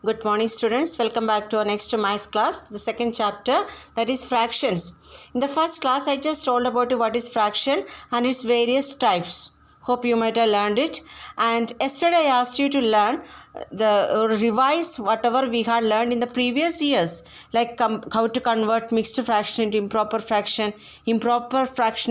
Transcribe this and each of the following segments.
Good morning, students. Welcome back to our next maths class, the second chapter, that is fractions. In the first class, I just told about what is fraction and its various types. Hope you might have learned it. And yesterday, I asked you to learn revise whatever we had learned in the previous years, like how to convert mixed fraction into improper fraction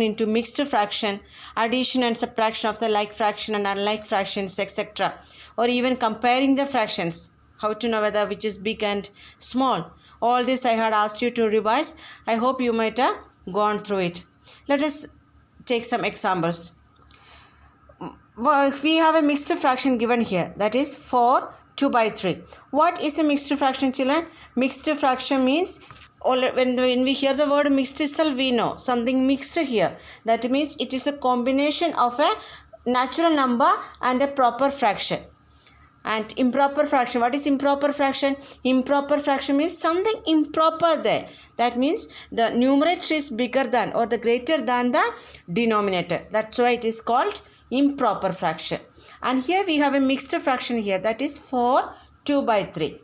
into mixed fraction, addition and subtraction of the like fraction and unlike fractions, etc. Or even comparing the fractions. How to know whether which is big and small. All this I had asked you to revise. I hope you might have gone through it. Let us take some examples. We have a mixed fraction given here, that is 4 2 by 3. What is a mixed fraction, children? Mixed fraction means when we hear the word mixed itself, we know something mixed here. That means it is a combination of a natural number and a proper fraction. And improper fraction, what is improper fraction? Improper fraction means something improper there. That means the numerator is bigger than or the greater than the denominator. That's why it is called improper fraction. And here we have a mixed fraction here, that is 4 2 by 3.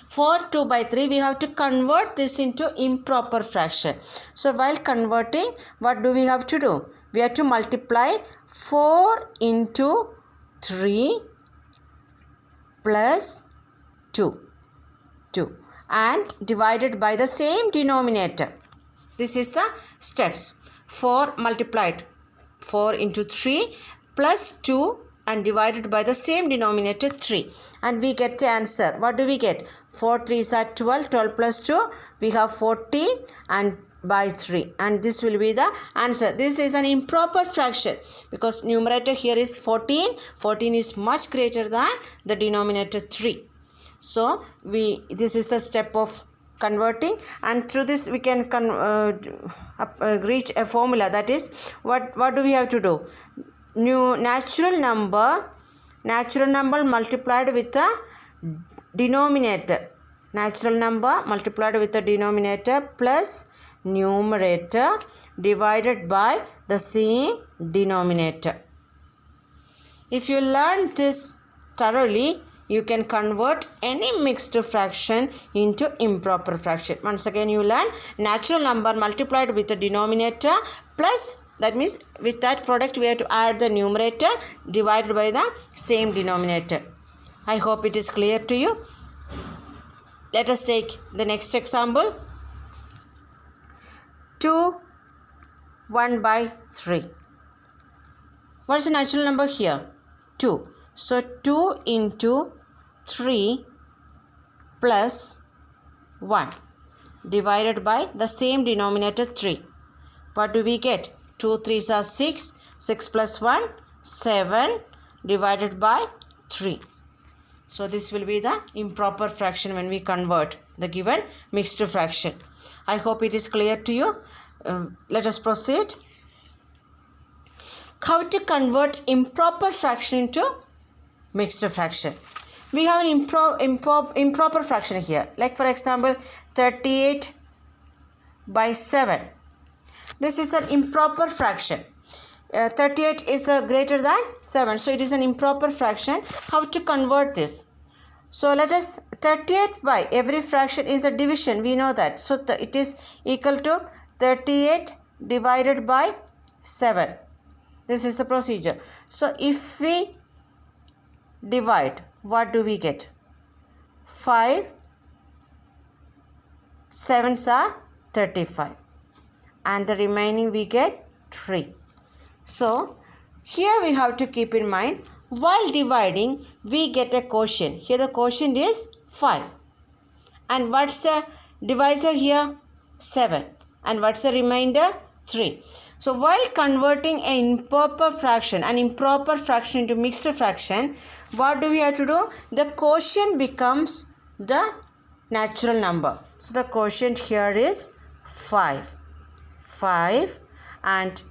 4 2 by 3, we have to convert this into improper fraction. So while converting, what do we have to do? We have to multiply 4 into 3 plus 2 and divided by the same denominator. This is the steps. 4 multiplied 4 into 3 plus 2 and divided by the same denominator 3, and we get the answer. What do we get? 4 3s are 12, 12 plus 2 we have 14 and by 3, and this will be the answer. This is an improper fraction because numerator here is 14. 14 is much greater than the denominator 3. So this is the step of converting, and through this we can reach a formula. That is, what do we have to do? Natural number multiplied with the denominator. Natural number multiplied with the denominator plus numerator divided by the same denominator. If you learn this thoroughly, you can convert any mixed fraction into improper fraction. Once again, you learn natural number multiplied with the denominator plus, that means with that product we have to add the numerator divided by the same denominator. I hope it is clear to you. Let us take the next example. 2 1 by 3. What is the natural number here? 2. So 2 into 3 plus 1 divided by the same denominator 3. What do we get? 2 3s are 6. 6 plus 1, 7 divided by 3. So this will be the improper fraction when we convert the given mixed fraction. I hope it is clear to you. Let us proceed. How to convert improper fraction into mixed fraction? We have an improper fraction here. Like for example, 38 by 7. This is an improper fraction. 38 is greater than 7. So it is an improper fraction. How to convert this? So let us, 38 by every fraction is a division. We know that. So it is equal to 38 divided by 7. This is the procedure. So if we divide, what do we get? 5 7s are 35, and the remaining we get 3. So here we have to keep in mind, while dividing we get a quotient. Here the quotient is 5, and what's the divisor here? 7, and what's the remainder? 3. So while converting an improper fraction into mixed fraction, what do we have to do? The quotient becomes the natural number. So the quotient here is 5 and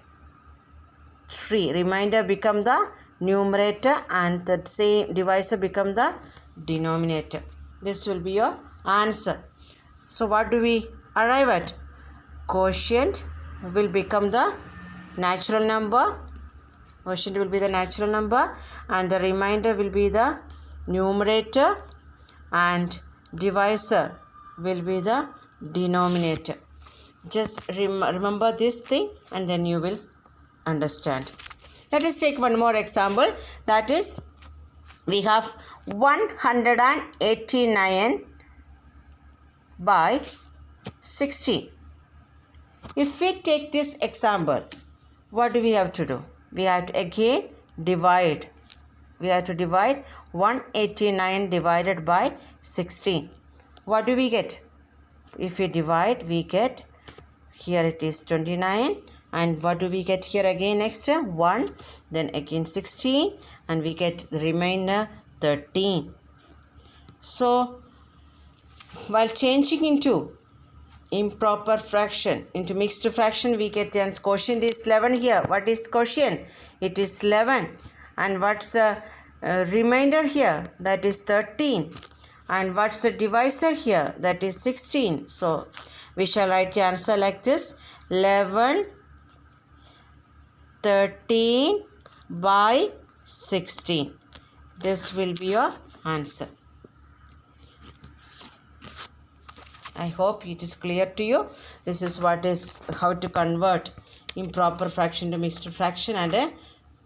3. Remainder become the numerator and the same divisor become the denominator. This will be your answer. So what do we arrive at? Quotient will become the natural number. Quotient will be the natural number and the remainder will be the numerator, and divisor will be the denominator. Just remember this thing and then you will understand. Let us take one more example. That is, we have 189 by 16. If we take this example, what do we have to do? We have to again divide. We have to divide 189 divided by 16. What do we get? If we divide, we get, here it is 29. And what do we get here again next? 1, then again 16, and we get the remainder 13. So, while changing into improper fraction, into mixed fraction, we get the quotient is 11 here. What is quotient? It is 11. And what's the remainder here? That is 13. And what's the divisor here? That is 16. So, we shall write the answer like this. 11, 13 by 16. This will be your answer. I hope it is clear to you. This is what is how to convert improper fraction to mixed fraction and a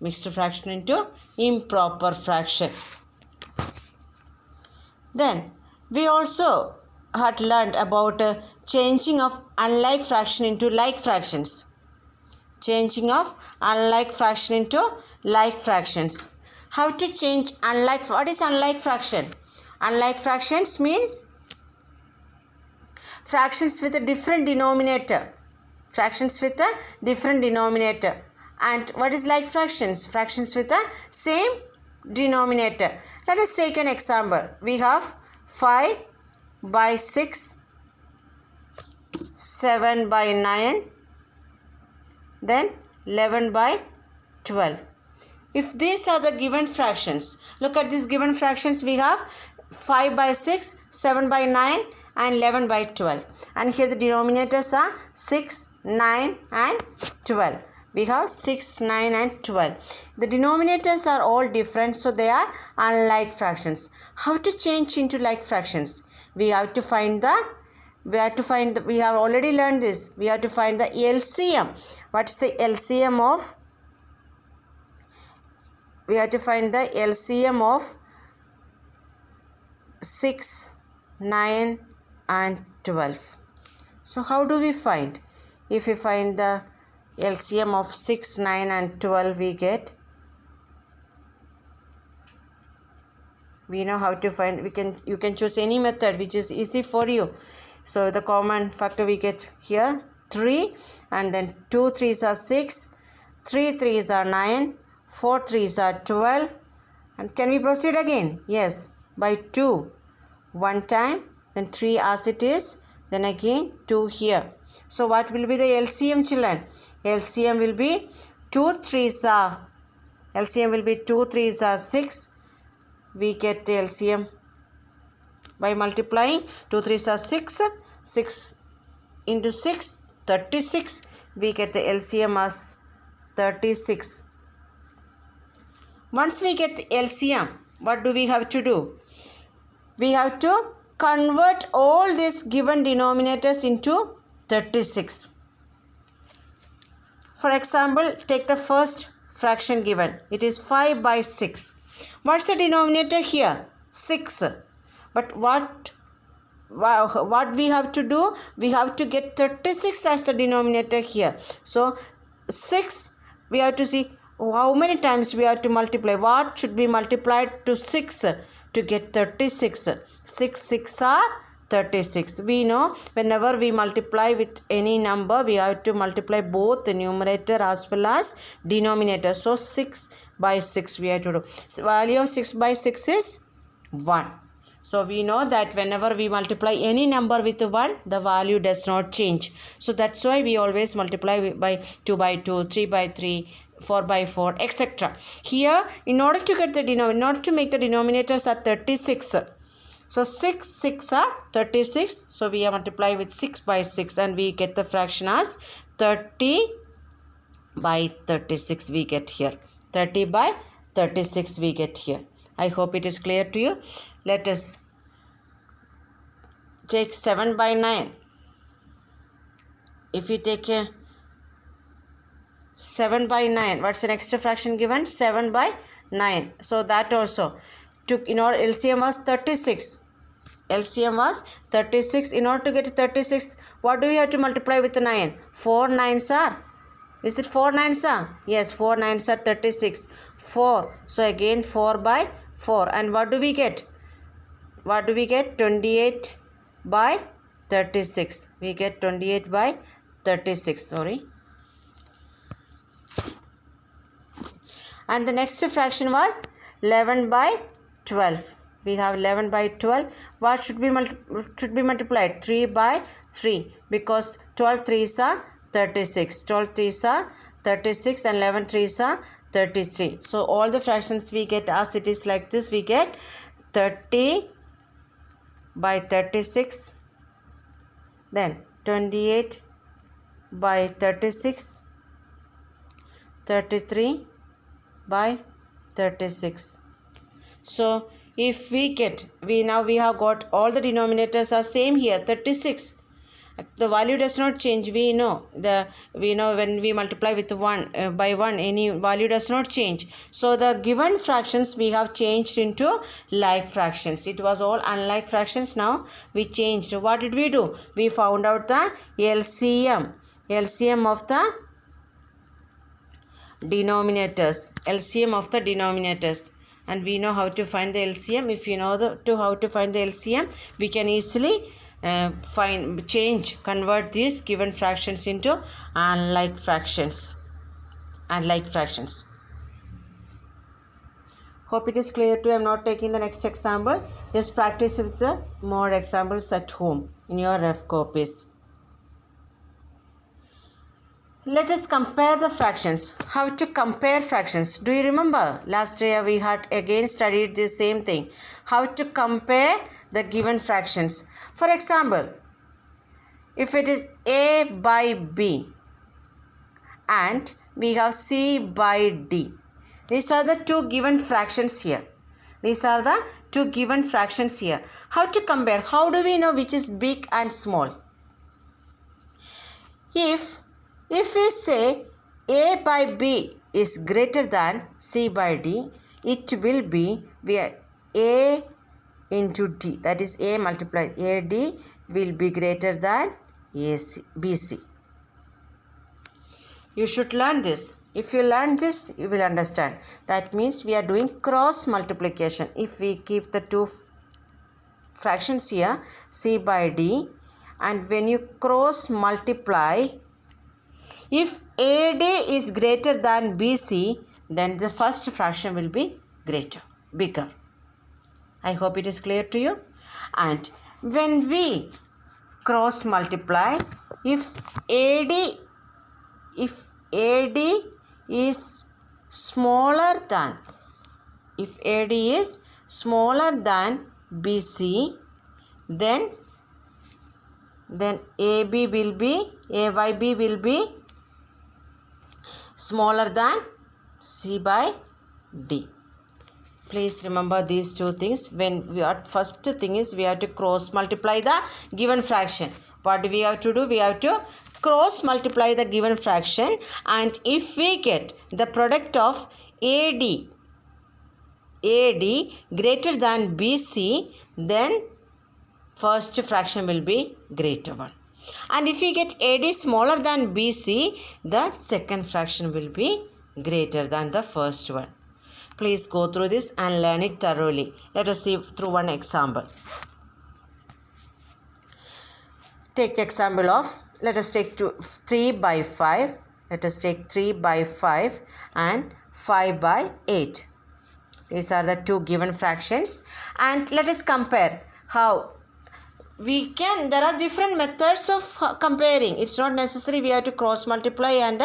mixed fraction into improper fraction. Then we also had learned about changing of unlike fraction into like fractions. Changing of unlike fraction into like fractions. How to change unlike? What is unlike fraction? Unlike fractions means fractions with a different denominator. Fractions with a different denominator. And what is like fractions? Fractions with the same denominator. Let us take an example. We have 5 by 6, 7 by 9, then 11 by 12. If these are the given fractions, look at these given fractions. We have 5 by 6, 7 by 9 and 11 by 12. And here the denominators are 6, 9 and 12. We have 6, 9 and 12. The denominators are all different, so they are unlike fractions. How to change into like fractions? We have to find the we have already learned this. We have to find the LCM. What's the LCM of? We have to find the LCM of 6, 9 and 12. So how do we find? If we find the LCM of 6, 9 and 12, we know how to find. You can choose any method which is easy for you. So the common factor we get here 3, and then 2 3s are 6, 3 3s are 9, 4 3s are 12. And can we proceed again? Yes, by 2 one time, then 3 as it is, then again 2 here. So what will be the LCM, children? LCM will be 2 3s are 6. We get the LCM by multiplying 2 3s are 6. 6 into 6, 36. We get the LCM as 36. Once we get the LCM, what do we have to do? We have to convert all these given denominators into 36. For example, take the first fraction given. It is 5 by 6. What's the denominator here? 6. But what we have to do? We have to get 36 as the denominator here. So 6, we have to see how many times we have to multiply. What should be multiplied to 6 to get 36? 6 6 are 36. We know whenever we multiply with any number, we have to multiply both the numerator as well as denominator. So 6 by 6 we have to do. So value of 6 by 6 is 1. So we know that whenever we multiply any number with 1, the value does not change. So that's why we always multiply by 2 by 2, 3 by 3, 4 by 4, etc. Here, in order to get the denominator, in order to make the denominators are 36. So 6 6 are 36. So we multiply with 6 by 6 and we get the fraction as 30 by 36 we get here. 30 by 36 we get here. I hope it is clear to you. Let us take 7 by 9. If we take a 7 by 9, what's the next fraction given? 7 by 9. So that also took, in order, LCM was 36. LCM was 36. In order to get 36, what do we have to multiply with 9? 4 9s are, is it 4 9s are? Yes, 4 9s are 36. 4. So again 4 by 4. And what do we get? What do we get? 28 by 36. We get 28 by 36. Sorry. And the next fraction was 11 by 12. We have 11 by 12. What should be multiplied? 3 by 3, because 12 3s are 36. 12 3s are 36 and 11 3s are 33. So all the fractions we get as it is like this. We get 30 by 36, then 28 by 36, 33 by 36. So if we get, we have got all the denominators are same here, 36. The value does not change. We know when we multiply with 1 by 1, any value does not change. So the given fractions we have changed into like fractions. It was all unlike fractions. Now we changed. What did we do? We found out the LCM of the denominators. LCM of the denominators. And we know how to find the LCM. If you know how to find the LCM, we can easily convert these given fractions into unlike fractions. Hope it is clear to you. I am not taking the next example. Just practice with the more examples at home in your ref copies. Let us compare the fractions. How to compare fractions? Do you remember? Last year we had again studied the same thing. How to compare the given fractions. For example, if it is A by B and we have C by D. These are the two given fractions here. How to compare? How do we know which is big and small? If we say A by B is greater than C by D, it will be A into D. That is A multiplied AD will be greater than BC. You should learn this. If you learn this, you will understand. That means we are doing cross multiplication. If we keep the two fractions here, C by D, and when you cross multiply, if AD is greater than BC, then the first fraction will be bigger. I hope it is clear to you. And when we cross multiply, if AD is smaller than BC, then A by B will be smaller than C by D. Please remember these two things. First thing is we have to cross multiply the given fraction. What do we have to do? We have to cross multiply the given fraction, and if we get the product of AD greater than BC, then first fraction will be greater one. And if we get AD smaller than BC, the second fraction will be greater than the first one. Please go through this and learn it thoroughly. Let us see through one example. Take the example of, let us take 3 by 5. Let us take 3 by 5 and 5 by 8. These are the two given fractions. And let us compare how there are different methods of comparing. It's not necessary we have to cross multiply and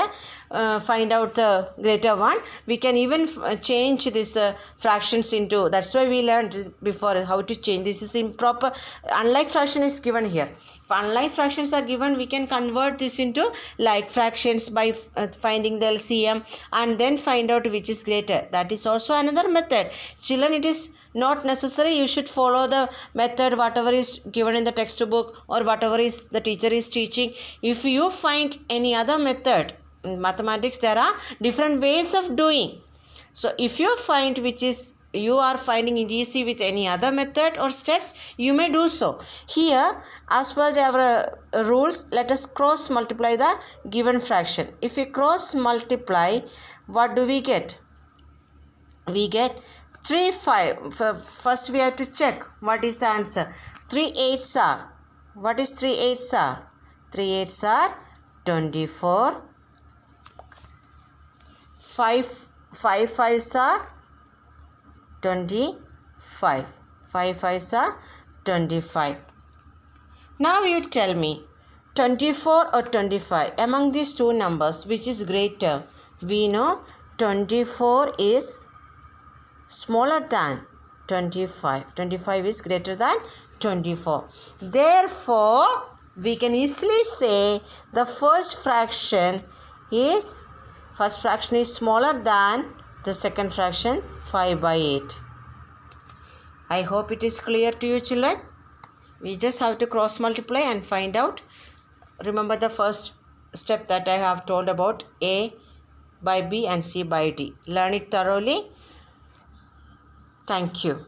find out the greater one. We can even change these fractions into, that's why we learned before how to change. This is improper. Unlike fraction is given here. If unlike fractions are given, we can convert this into like fractions by finding the LCM and then find out which is greater. That is also another method. Children, it is Not necessary you should follow the method whatever is given in the textbook or whatever is the teacher is teaching. If you find any other method, in mathematics there are different ways of doing. So if you find which is you are finding it easy with any other method or steps, you may do so. Here, as per our rules, let us cross multiply the given fraction. If we cross multiply, what do we get? We get 3 5. First we have to check what is the answer. 3 8s are. What is 3 8s are? 3 8s are 24. 5 5s are 25. 5 5s are 25. Now you tell me 24 or 25, among these two numbers which is greater? We know 24 is smaller than 25. 25 is greater than 24. Therefore, we can easily say the first fraction is smaller than the second fraction, 5/8. I hope it is clear to you, children. We just have to cross multiply and find out. Remember the first step that I have told about A by B and C by D. Learn it thoroughly. Thank you.